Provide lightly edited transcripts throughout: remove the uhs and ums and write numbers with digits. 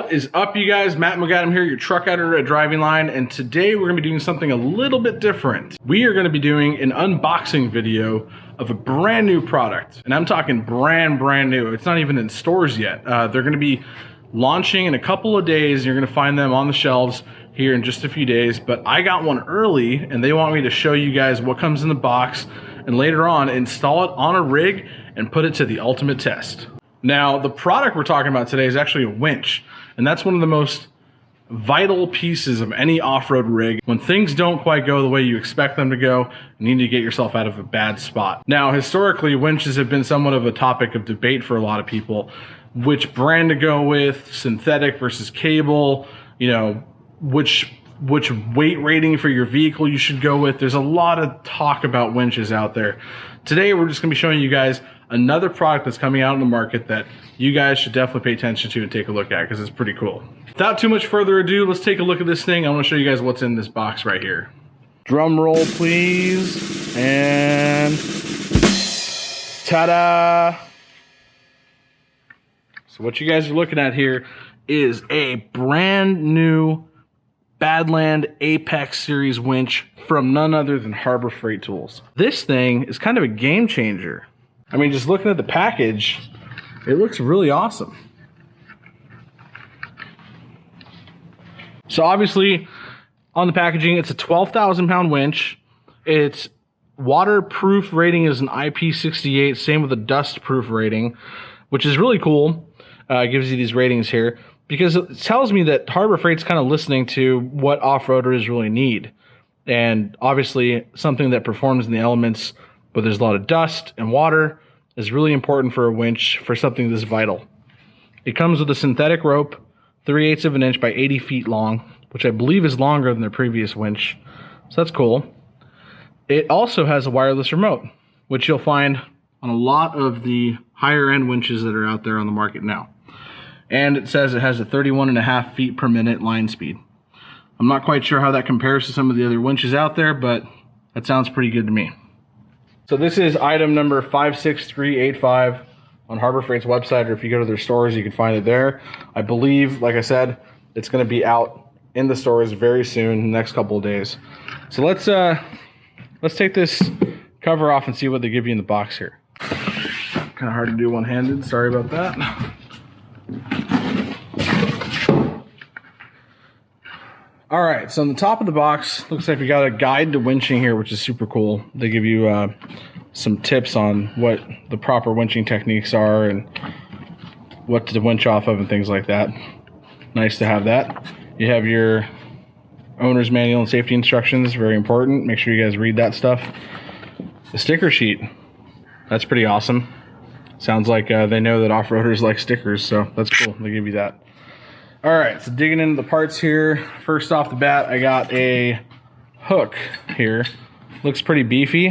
What is up, you guys? Matt Moghaddam here, your truck editor at Driving Line, and today we're going to be doing something a little bit different. We are going to be doing an unboxing video of a brand new product, and I'm talking brand new. It's not even in stores yet. They're going to be launching in a couple of days. You're going to find them on the shelves here in just a few days, but I got one early, and they want me to show you guys what comes in the box, and later on install it on a rig and put it to the ultimate test. Now, the product we're talking about today is actually a winch, and that's one of the most vital pieces of any off-road rig. When things don't quite go the way you expect them to go, you need to get yourself out of a bad spot. Now, historically, winches have been somewhat of a topic of debate for a lot of people. Which brand to go with, synthetic versus cable, you know, which weight rating for your vehicle you should go with. There's a lot of talk about winches out there. Today, we're just gonna be showing you guys another product that's coming out in the market that you guys should definitely pay attention to and take a look at, because it's pretty cool. Without too much further ado, let's take a look at this thing. I want to show you guys what's in this box right here. Drum roll, please. And ta-da! So what you guys are looking at here is a brand new Badland APEX series winch from none other than Harbor Freight Tools. This thing is kind of a game changer. I mean, just looking at the package, it looks really awesome. So obviously, on the packaging, it's a 12,000 pound winch. Its waterproof rating is an IP68, same with a dust proof rating, which is really cool. It gives you these ratings here, because it tells me that Harbor Freight's kind of listening to what off-roaders really need. And obviously, something that performs in the elements, but there's a lot of dust and water, is really important for a winch for something this vital. It comes with a synthetic rope, 3/8 of an inch by 80 feet long, which I believe is longer than their previous winch. So that's cool. It also has a wireless remote, which you'll find on a lot of the higher end winches that are out there on the market now. And it says it has a 31.5 feet per minute line speed. I'm not quite sure how that compares to some of the other winches out there, but that sounds pretty good to me. So this is item number 56385 on Harbor Freight's website, or if you go to their stores, you can find it there. I believe, like I said, it's going to be out in the stores very soon, the next couple of days. So let's take this cover off and see what they give you in the box here. Kind of hard to do one-handed, sorry about that. All right, so on the top of the box, looks like we got a guide to winching here, which is super cool. They give you some tips on what the proper winching techniques are and what to winch off of and things like that. Nice to have that. You have your owner's manual and safety instructions, very important. Make sure you guys read that stuff. The sticker sheet, that's pretty awesome. Sounds like they know that off-roaders like stickers, so that's cool. They give you that. All right, so digging into the parts here. First off the bat, I got a hook here. Looks pretty beefy,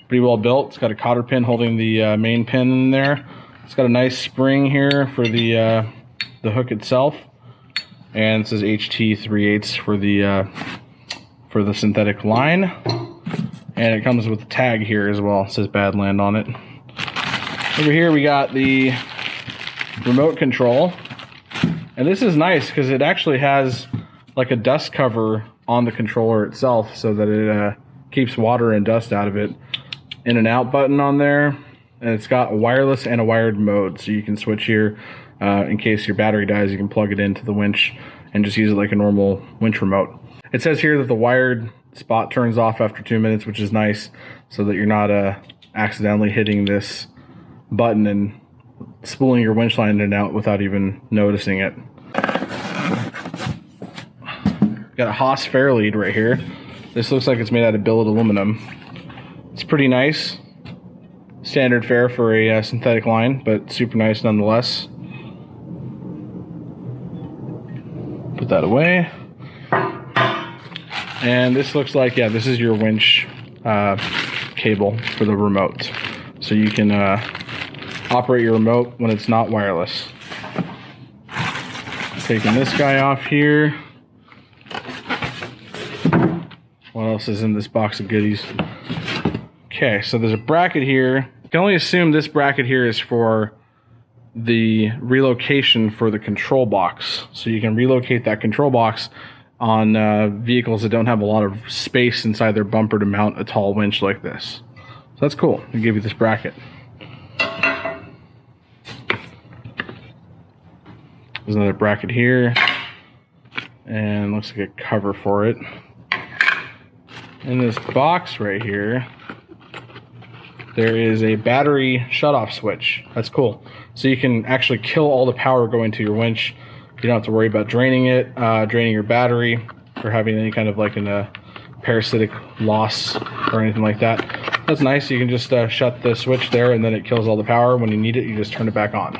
pretty well built. It's got a cotter pin holding the main pin in there. It's got a nice spring here for the hook itself, and it says HT 3/8 for the synthetic line. And it comes with a tag here as well. It says Badland on it. Over here we got the remote control. And this is nice because it actually has like a dust cover on the controller itself so that it keeps water and dust out of it. In and out button on there. And it's got a wireless and a wired mode. So you can switch here in case your battery dies. You can plug it into the winch and just use it like a normal winch remote. It says here that the wired spot turns off after 2 minutes, which is nice so that you're not accidentally hitting this button and spooling your winch line in and out without even noticing it. Got a Haas fair lead right here. This looks like it's made out of billet aluminum. It's pretty nice. Standard fare for a synthetic line, but super nice nonetheless. Put that away. And this looks like, yeah, this is your winch cable for the remote. So you can operate your remote when it's not wireless. Taking this guy off here. What else is in this box of goodies? Okay, so there's a bracket here. You can only assume this bracket here is for the relocation for the control box. So you can relocate that control box on vehicles that don't have a lot of space inside their bumper to mount a tall winch like this. So that's cool. They give you this bracket. There's another bracket here, and looks like a cover for it. In this box right here, there is a battery shutoff switch. That's cool. So you can actually kill all the power going to your winch. You don't have to worry about draining it, draining your battery, or having any kind of like a parasitic loss or anything like that. That's nice. You can just shut the switch there, and then it kills all the power. When you need it, you just turn it back on.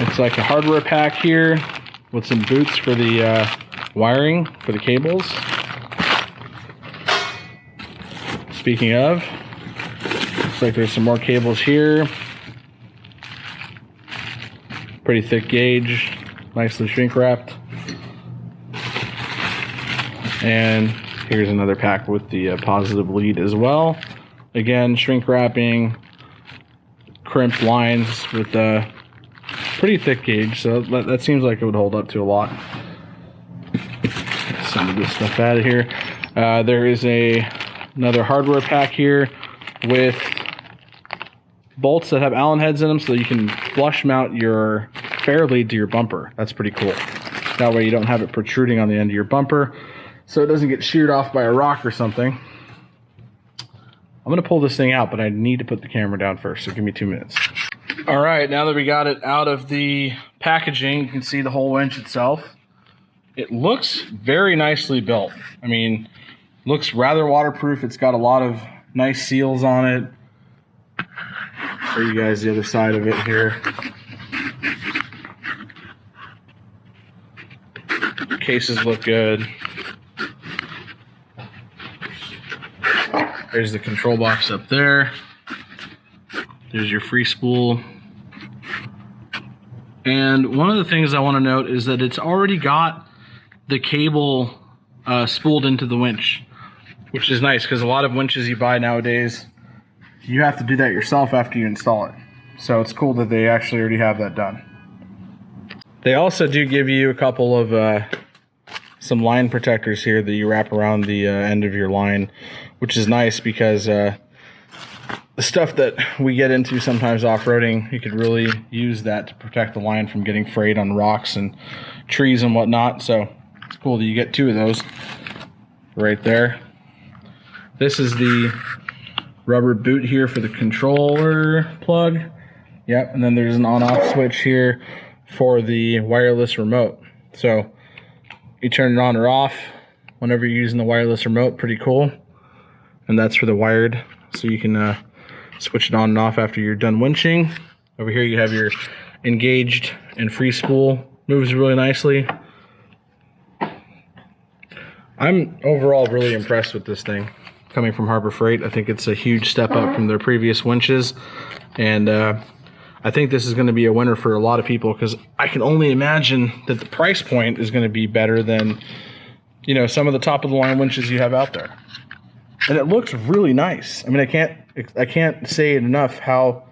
It's like a hardware pack here with some boots for the wiring for the cables. Speaking of, looks like there's some more cables here. Pretty thick gauge, nicely shrink wrapped. And here's another pack with the positive lead as well. Again, shrink wrapping, crimped lines with pretty thick gauge, so that seems like it would hold up to a lot. Get some of this stuff out of here. There is another hardware pack here with bolts that have Allen heads in them, so you can flush mount your fair lead to your bumper. That's pretty cool. That way you don't have it protruding on the end of your bumper, so it doesn't get sheared off by a rock or something. I'm gonna pull this thing out, but I need to put the camera down first, so give me 2 minutes. All right, now that we got it out of the packaging, you can see the whole winch itself. It looks very nicely built. I mean, looks rather waterproof. It's got a lot of nice seals on it. Show you guys the other side of it here. Cases look good. There's the control box up there. There's your free spool. And one of the things I want to note is that it's already got the cable spooled into the winch, which is nice because a lot of winches you buy nowadays, you have to do that yourself after you install it. So it's cool that they actually already have that done. They also do give you a couple of some line protectors here that you wrap around the end of your line, which is nice because the stuff that we get into sometimes off-roading, you could really use that to protect the line from getting frayed on rocks and trees and whatnot. So it's cool that you get 2 of those right there. This is the rubber boot here for the controller plug. Yep, and then there's an on-off switch here for the wireless remote. So you turn it on or off whenever you're using the wireless remote. Pretty cool. And that's for the wired, so you can switch it on and off after you're done winching. Over here you have your engaged and free spool. Moves really nicely. I'm overall really impressed with this thing. Coming from Harbor Freight, I think it's a huge step up from their previous winches. And I think this is going to be a winner for a lot of people because I can only imagine that the price point is going to be better than, you know, some of the top of the line winches you have out there. And it looks really nice. I mean, I can't say it enough how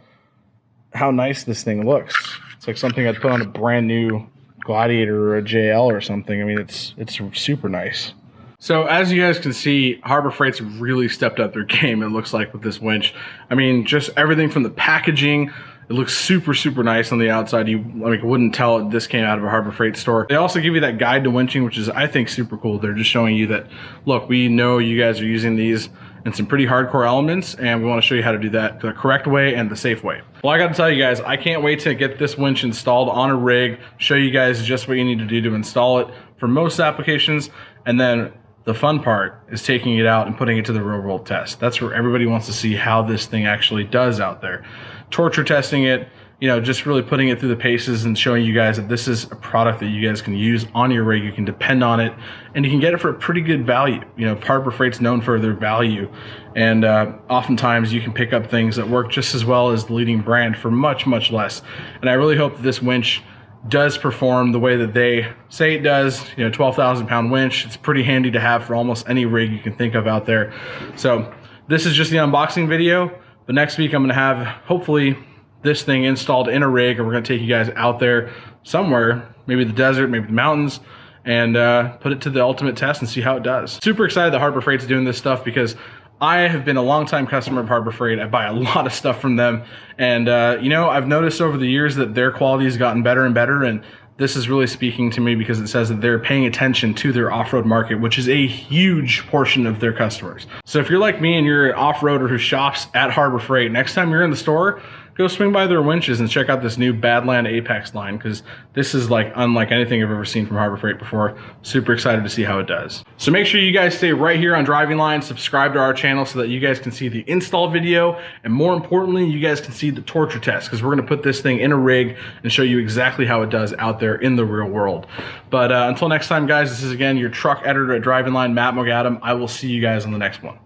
nice this thing looks. It's like something I'd put on a brand new Gladiator or a JL or something. I mean, it's super nice. So as you guys can see, Harbor Freight's really stepped up their game, it looks like, with this winch. I mean, just everything from the packaging, it looks super, super nice on the outside. You wouldn't tell this came out of a Harbor Freight store. They also give you that guide to winching, which is, I think, super cool. They're just showing you that, look, we know you guys are using these in some pretty hardcore elements, and we want to show you how to do that the correct way and the safe way. Well, I got to tell you guys, I can't wait to get this winch installed on a rig, show you guys just what you need to do to install it for most applications, and then the fun part is taking it out and putting it to the real world test. That's where everybody wants to see how this thing actually does out there. Torture testing it, you know, just really putting it through the paces and showing you guys that this is a product that you guys can use on your rig. You can depend on it, and you can get it for a pretty good value. You know, Harbor Freight's known for their value, and oftentimes you can pick up things that work just as well as the leading brand for much, much less. And I really hope that this winch does perform the way that they say it does. You know, 12,000 pound winch, it's pretty handy to have for almost any rig you can think of out there. So this is just the unboxing video. But next week I'm going to have, hopefully, this thing installed in a rig, and we're going to take you guys out there somewhere, maybe the desert, maybe the mountains, and put it to the ultimate test and see how it does. Super excited that Harbor Freight's doing this stuff, because I have been a longtime customer of Harbor Freight. I buy a lot of stuff from them, and you know, I've noticed over the years that their quality has gotten better and better, and this is really speaking to me because it says that they're paying attention to their off-road market, which is a huge portion of their customers. So if you're like me and you're an off-roader who shops at Harbor Freight, next time you're in the store, go swing by their winches and check out this new Badland APEX line, because this is like unlike anything I've ever seen from Harbor Freight before. Super excited to see how it does. So make sure you guys stay right here on Driving Line, subscribe to our channel so that you guys can see the install video, and more importantly, you guys can see the torture test, because we're going to put this thing in a rig and show you exactly how it does out there in the real world. But until next time, guys, this is again your truck editor at Driving Line, Matt Moghaddam. I will see you guys on the next one.